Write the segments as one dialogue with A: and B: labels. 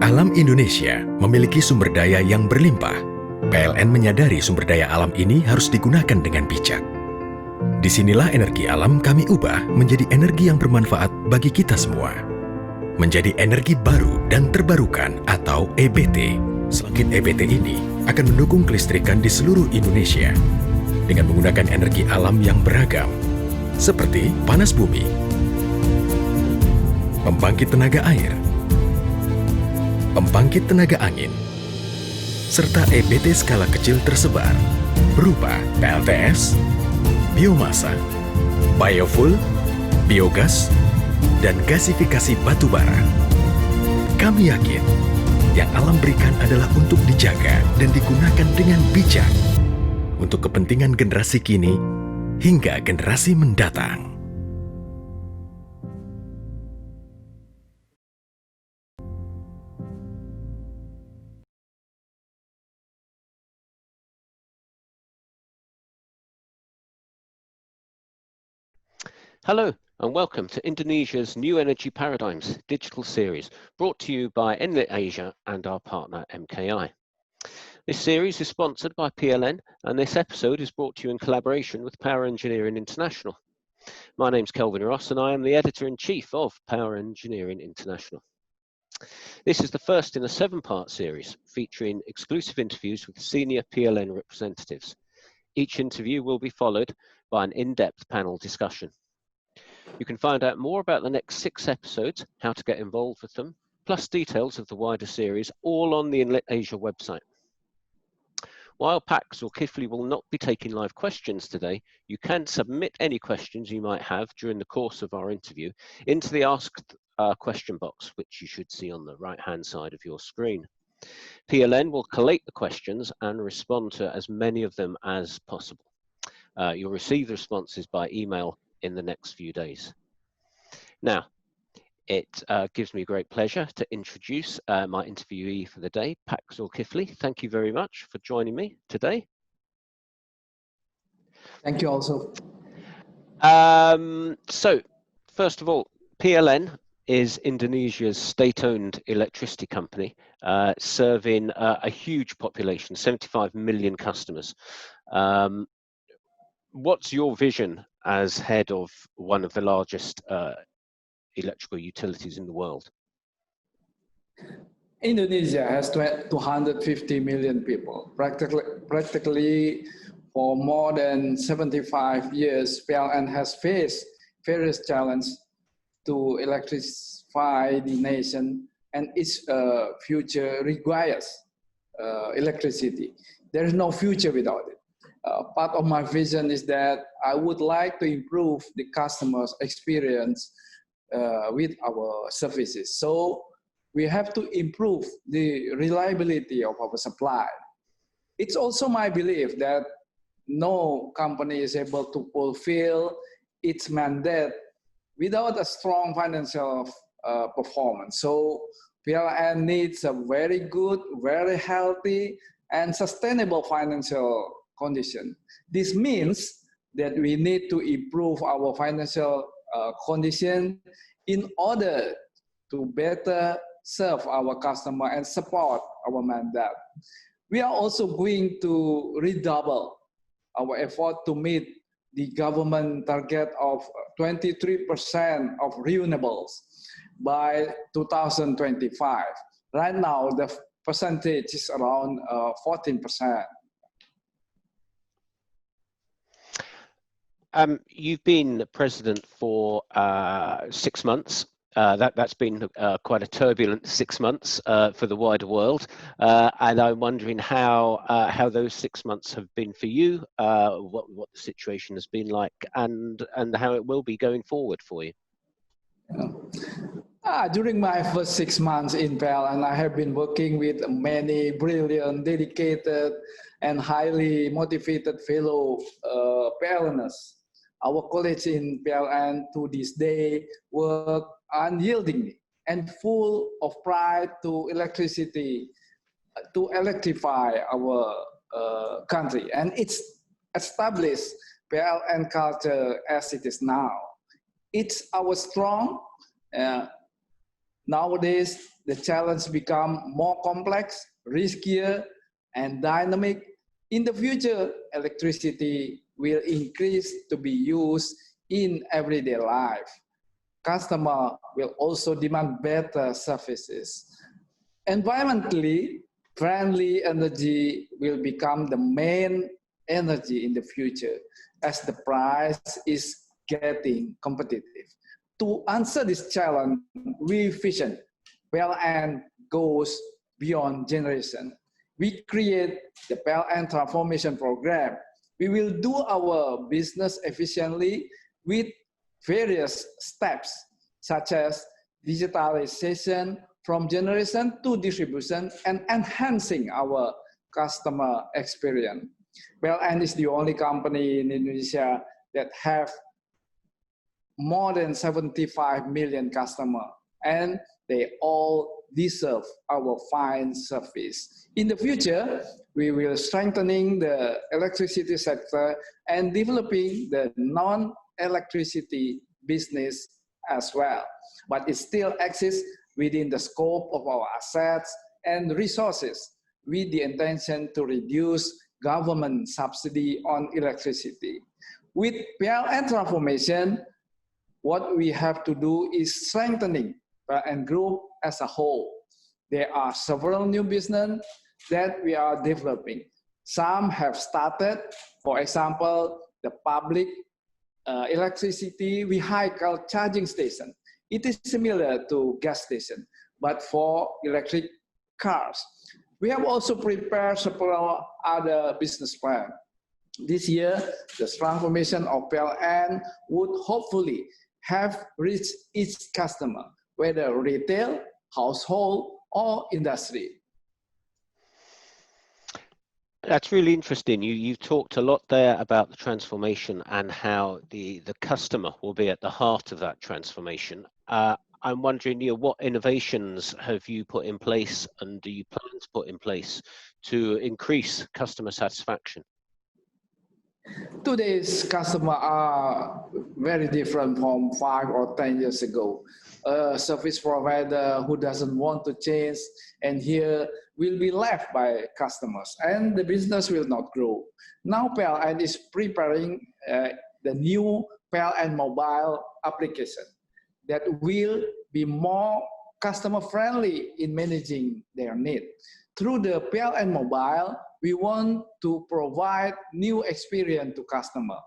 A: Alam Indonesia memiliki sumber daya yang berlimpah. PLN menyadari sumber daya alam ini harus digunakan dengan bijak. Disinilah energi alam kami ubah menjadi energi yang bermanfaat bagi kita semua. Menjadi energi baru dan terbarukan atau EBT. Selangkit EBT ini akan mendukung kelistrikan di seluruh Indonesia dengan menggunakan energi alam yang beragam, seperti panas bumi, pembangkit tenaga air, pembangkit tenaga angin, serta EBT skala kecil tersebar berupa PLTS, biomasa, biofuel, biogas, dan gasifikasi batu bara. Kami yakin yang alam berikan adalah untuk dijaga dan digunakan dengan bijak untuk kepentingan generasi kini hingga generasi mendatang.
B: Hello and welcome to Indonesia's New Energy Paradigms digital series, brought to you by Enlit Asia and our partner MKI. This series is sponsored by PLN, and this episode is brought to you in collaboration with Power Engineering International. My name's Kelvin Ross and I am the Editor-in-Chief of Power Engineering International. This is the first in a 7-part series featuring exclusive interviews with senior PLN representatives. Each interview will be followed by an in-depth panel discussion. You can find out more about the next 6 episodes, how to get involved with them, plus details of the wider series, all on the Inlet Asia website. While Pak Zulkifli will not be taking live questions today, you can submit any questions you might have during the course of our interview into the Ask question box, which you should see on the right-hand side of your screen. PLN will collate the questions and respond to as many of them as possible. You'll receive the responses by email in the next few days. Now, it gives me great pleasure to introduce my interviewee for the day, Pak Zulkifli. Thank you very much for joining me today.
C: Thank you also.
B: So, first of all, PLN is Indonesia's state-owned electricity company, serving a huge population, 75 million customers. What's your vision as head of one of the largest electrical utilities in the world?
C: Indonesia has 250 million people. Practically for more than 75 years, PLN has faced various challenges to electrify the nation, and its future requires electricity. There is no future without it. Part of my vision is that I would like to improve the customer's experience with our services. So we have to improve the reliability of our supply. It's also my belief that no company is able to fulfill its mandate without a strong financial performance. So PLN needs a very good, very healthy, and sustainable financial condition. This means that we need to improve our financial condition in order to better serve our customer and support our mandate. We are also going to redouble our effort to meet the government target of 23% of renewables by 2025. Right now, the percentage is around 14%.
B: You've been president for 6 months. That's been quite a turbulent 6 months for the wider world, and I'm wondering how those 6 months have been for you, what the situation has been like, and how it will be going forward for you.
C: During my first 6 months in PLN, I have been working with many brilliant, dedicated, and highly motivated fellow PLNers. Our colleagues in PLN to this day work unyieldingly and full of pride to electrify our country. And it's established PLN culture as it is now. It's our strong Nowadays, the challenge become more complex, riskier, and dynamic. In the future, electricity will increase to be used in everyday life. Customer will also demand better services. Environmentally friendly energy will become the main energy in the future as the price is getting competitive. To answer this challenge, we vision PLN goes beyond generation. We create the PLN transformation program. We will do our business efficiently with various steps, such as digitalization from generation to distribution and enhancing our customer experience. PLN is the only company in Indonesia that have more than 75 million customers, and they all deserve our fine service. In the future, we will strengthening the electricity sector and developing the non-electricity business as well. But it still exists within the scope of our assets and resources with the intention to reduce government subsidy on electricity. With PLN transformation, what we have to do is strengthening PLN Group as a whole. There are several new business that we are developing. Some have started, for example, the public electricity vehicle charging station. It is similar to gas station, but for electric cars. We have also prepared several other business plans. This year, the transformation of PLN would hopefully have reached each customer, whether retail, household, or industry.
B: That's really interesting. You've talked a lot there about the transformation and how the customer will be at the heart of that transformation. I'm wondering, what innovations have you put in place and do you plan to put in place to increase customer satisfaction?
C: Today's customers are very different from 5 or 10 years ago. A service provider who doesn't want to change and here will be left by customers and the business will not grow. Now PLN is preparing the new PLN mobile application that will be more customer friendly in managing their need. Through the PLN mobile, we want to provide new experience to customer.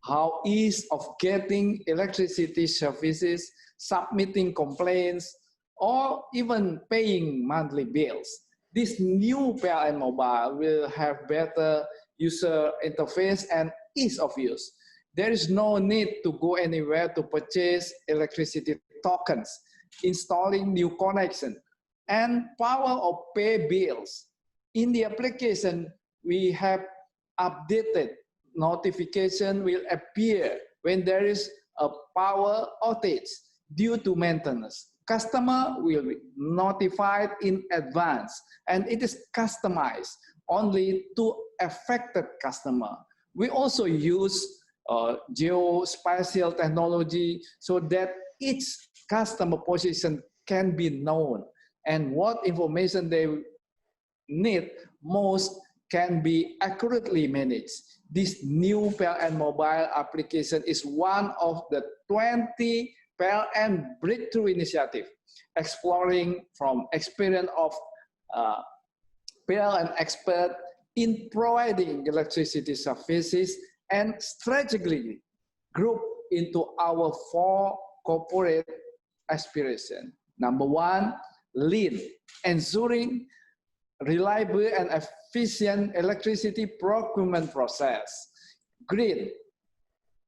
C: How ease of getting electricity services, submitting complaints, or even paying monthly bills. This new PLN mobile will have better user interface and ease of use. There is no need to go anywhere to purchase electricity tokens, installing new connection, and power or pay bills. In the application, we have updated notification will appear when there is a power outage due to maintenance. Customer will be notified in advance and it is customized only to affected customer. We also use geospatial technology so that each customer position can be known and what information they need most can be accurately managed. This new PLN mobile application is one of the 20 PLN breakthrough initiative, exploring from experience of PLN expert in providing electricity services and strategically group into our 4 corporate aspirations. Number 1, lean, ensuring reliable and efficient electricity procurement process. Green,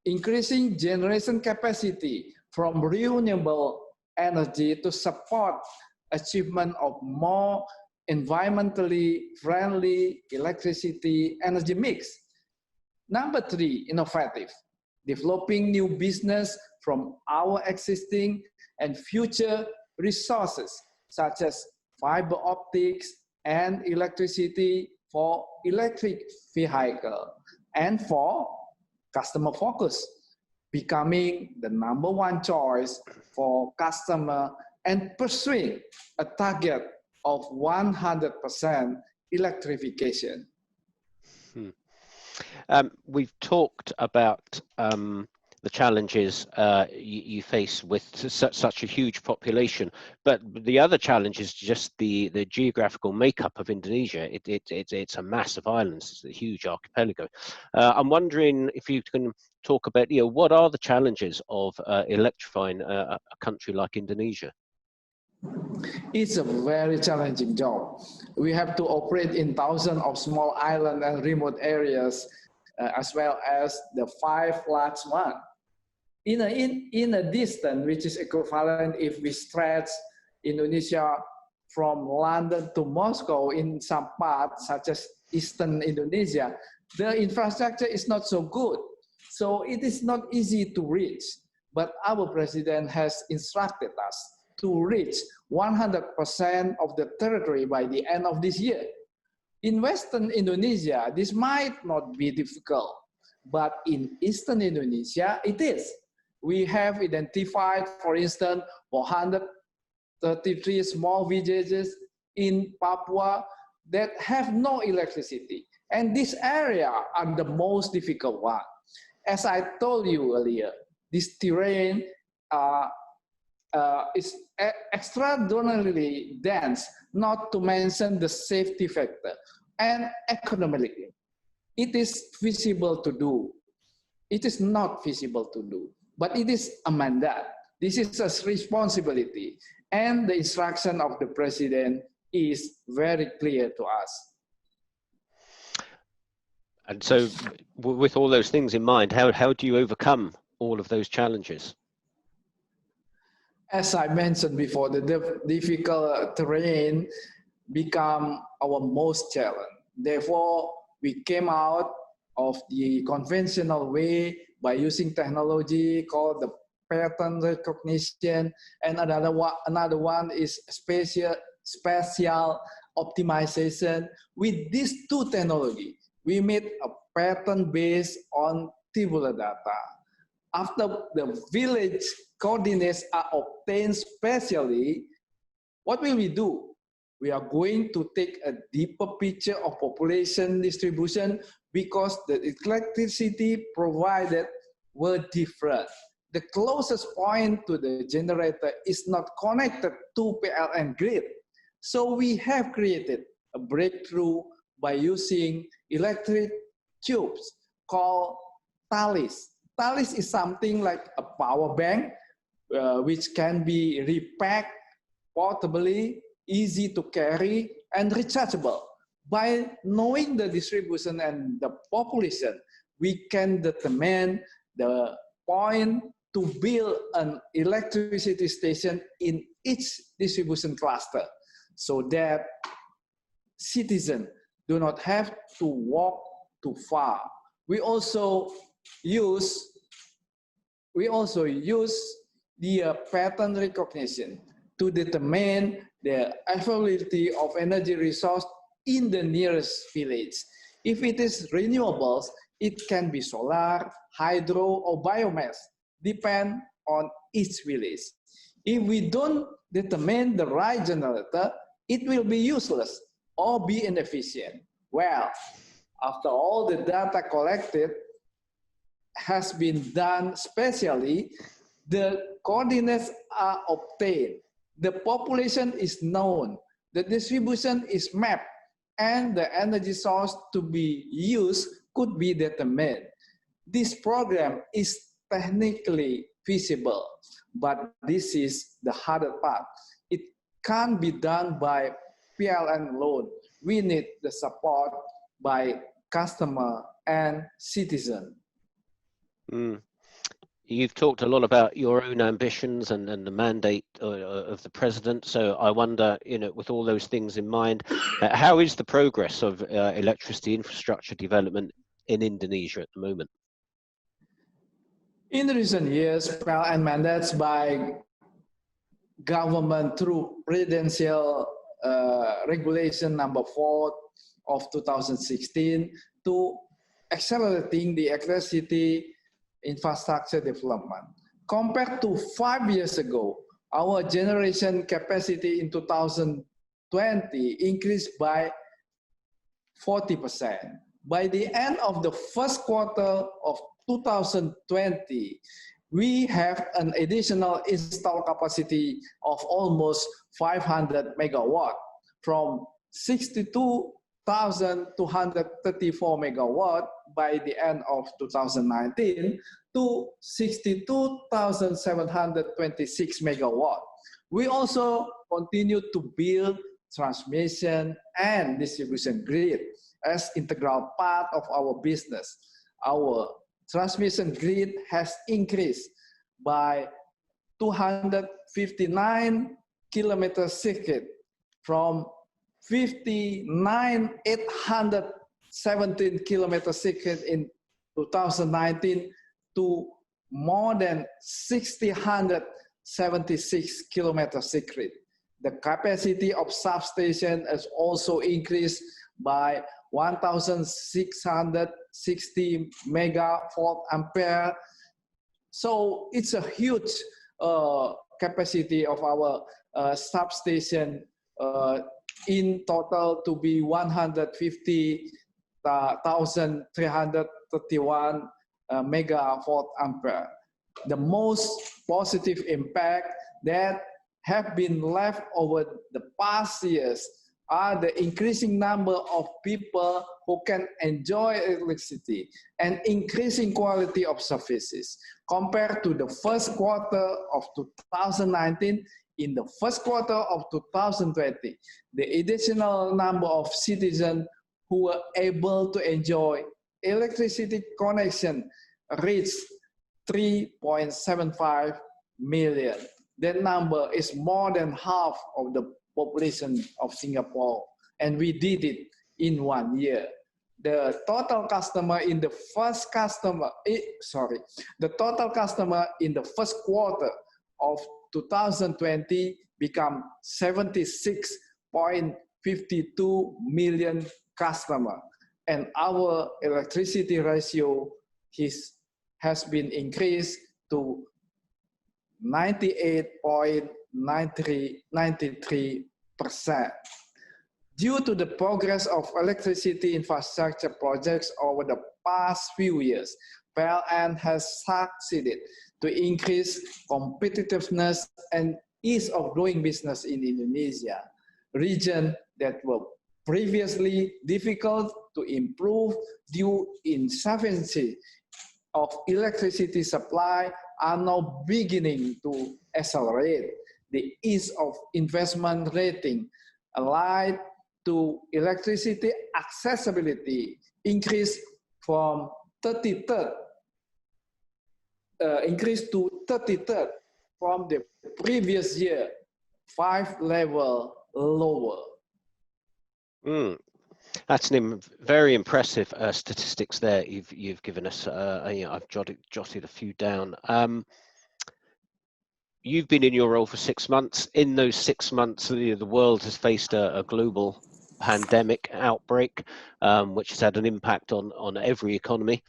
C: increasing generation capacity from renewable energy to support achievement of more environmentally friendly electricity energy mix. Number 3, innovative, developing new business from our existing and future resources such as fiber optics and electricity for electric vehicle. And 4, customer focus, becoming the #1 choice for customer and pursuing a target of 100% electrification.
B: We've talked about the challenges you face with such a huge population, but the other challenge is just the geographical makeup of Indonesia. It's a massive island, it's a huge archipelago. I'm wondering if you can talk about, what are the challenges of electrifying a country like Indonesia?
C: It's a very challenging job. We have to operate in thousands of small islands and remote areas, as well as the 5 large ones. In a distance which is equivalent if we stretch Indonesia from London to Moscow in some parts, such as eastern Indonesia, the infrastructure is not so good. So it is not easy to reach. But our president has instructed us to reach 100% of the territory by the end of this year. In Western Indonesia, this might not be difficult, but in Eastern Indonesia, it is. We have identified, for instance, 433 small villages in Papua that have no electricity. And this area are the most difficult one. As I told you earlier, this terrain is extraordinarily dense, not to mention the safety factor. And economically, it is feasible to do. It is not feasible to do, but it is a mandate. This is a responsibility. And the instruction of the president is very clear to us.
B: And so with all those things in mind, how do you overcome all of those challenges?
C: As I mentioned before, the difficult terrain become our most challenge. Therefore, we came out of the conventional way by using technology called the pattern recognition, and another one is spatial optimization. With these two technologies, we made a pattern based on tabular data. After the village coordinates are obtained spatially, what will we do? We are going to take a deeper picture of population distribution because the electricity provided were different. The closest point to the generator is not connected to PLN grid. So we have created a breakthrough by using electric tubes called talis. Talis is something like a power bank which can be repacked portably, easy to carry, and rechargeable. By knowing the distribution and the population, we can determine the point to build an electricity station in each distribution cluster so that citizens do not have to walk too far. We also use the pattern recognition to determine the availability of energy resource in the nearest village. If it is renewables, it can be solar, hydro, or biomass, depend on each village. If we don't determine the right generator, it will be useless or be inefficient. Well, after all the data collected has been done spatially, the coordinates are obtained, the population is known, the distribution is mapped, and the energy source to be used could be determined. This program is technically feasible, but this is the harder part. It can't be done by PLN alone. We need the support by customer and citizen.
B: You've talked a lot about your own ambitions and the mandate of the president. So I wonder, with all those things in mind, how is the progress of electricity infrastructure development in Indonesia at the moment?
C: In recent years, PLN mandates by government through Presidential Regulation number 4 of 2016 to accelerating the electricity infrastructure development. Compared to 5 years ago, our generation capacity in 2020 increased by 40%. By the end of the first quarter of 2020, we have an additional installed capacity of almost 500 megawatt, from 62,234 megawatt by the end of 2019 to 62,726 megawatt. We also continue to build transmission and distribution grid as integral part of our business. Our transmission grid has increased by 259 kilometers circuit from 59,817 kilometers circuit in 2019 to more than 6,076 kilometers circuit. The capacity of substation has also increased by 1,660 megavolt ampere. So it's a huge capacity of our substation, in total to be 150,331 megavolt ampere. The most positive impact that have been left over the past years are the increasing number of people who can enjoy electricity and increasing quality of services. Compared to the first quarter of 2019, in the first quarter of 2020, the additional number of citizens who were able to enjoy electricity connection reached 3.75 million. That number is more than half of the population of Singapore, and we did it in 1 year. The total customer in the first quarter of 2020 become 76.52 million customer, and our electricity ratio has been increased to 98.93%. Due to the progress of electricity infrastructure projects over the past few years, PLN has succeeded to increase competitiveness and ease of doing business in Indonesia, region that were previously difficult to improve due insufficiency of electricity supply are now beginning to accelerate. The ease of investment rating allied to electricity accessibility increased to 33rd from the previous year, 5 level lower.
B: That's very impressive statistics there you've given us. I've jotted a few down. You've been in your role for 6 months. In those 6 months, the world has faced a global pandemic outbreak, which has had an impact on every economy.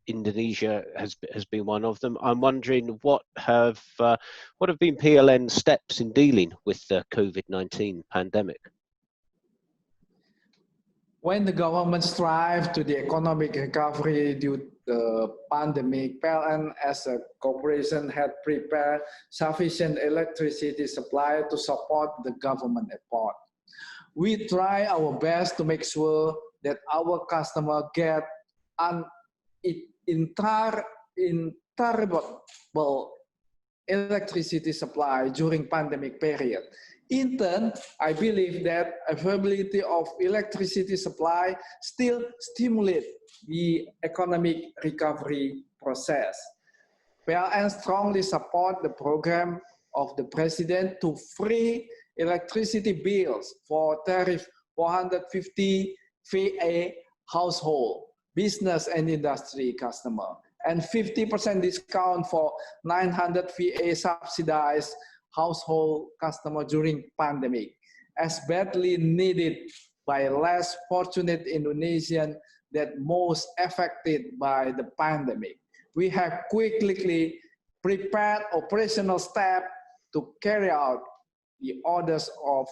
B: Indonesia has been one of them. I'm wondering what have been PLN's steps in dealing with the COVID-19 pandemic?
C: When the government strives to the economic recovery due to the pandemic, PLN as a corporation had prepared sufficient electricity supply to support the government effort. We try our best to make sure that our customer get an uninterruptible electricity supply during pandemic period. In turn, I believe that availability of electricity supply still stimulates the economic recovery process. PLN strongly support the program of the President to free electricity bills for tariff 450 VA household, business and industry customer, and 50% discount for 900 VA subsidized household customer during pandemic, as badly needed by less fortunate Indonesian that most affected by the pandemic. We have quickly prepared operational steps to carry out the orders of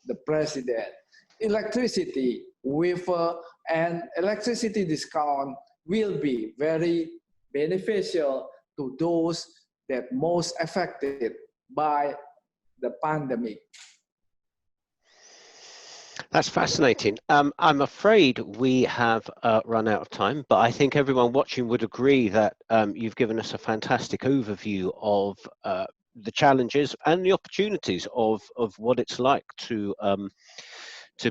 C: the president. Electricity waiver and electricity discount will be very beneficial to those that most affected by the pandemic.
B: That's fascinating. I'm afraid we have run out of time, but I think everyone watching would agree that you've given us a fantastic overview of the challenges and the opportunities of what it's like to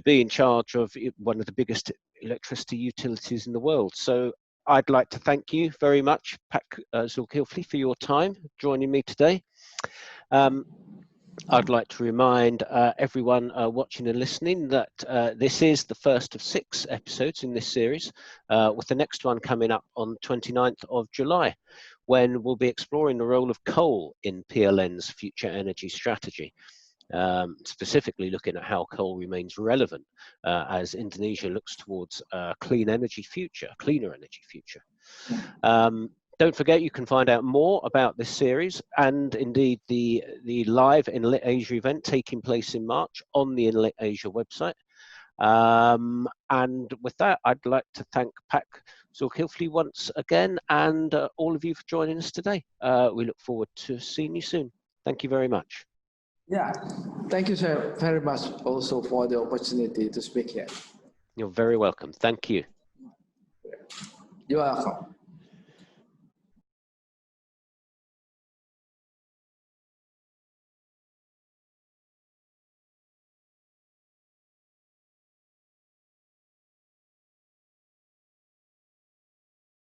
B: be in charge of one of the biggest electricity utilities in the world. So I'd like to thank you very much, Pak Zulkifli, for your time joining me today. I'd like to remind everyone watching and listening that this is the first of 6 episodes in this series, with the next one coming up on 29th of July, when we'll be exploring the role of coal in PLN's future energy strategy, specifically looking at how coal remains relevant as Indonesia looks towards a cleaner energy future. Don't forget, you can find out more about this series and indeed the live Enlit Asia event taking place in March on the Enlit Asia website. And with that, I'd like to thank Pak Zulkifli once again, and all of you for joining us today. We look forward to seeing you soon. Thank you very much.
C: Yeah, thank you very much also for the opportunity to speak here.
B: You're very welcome. Thank you.
C: You're welcome.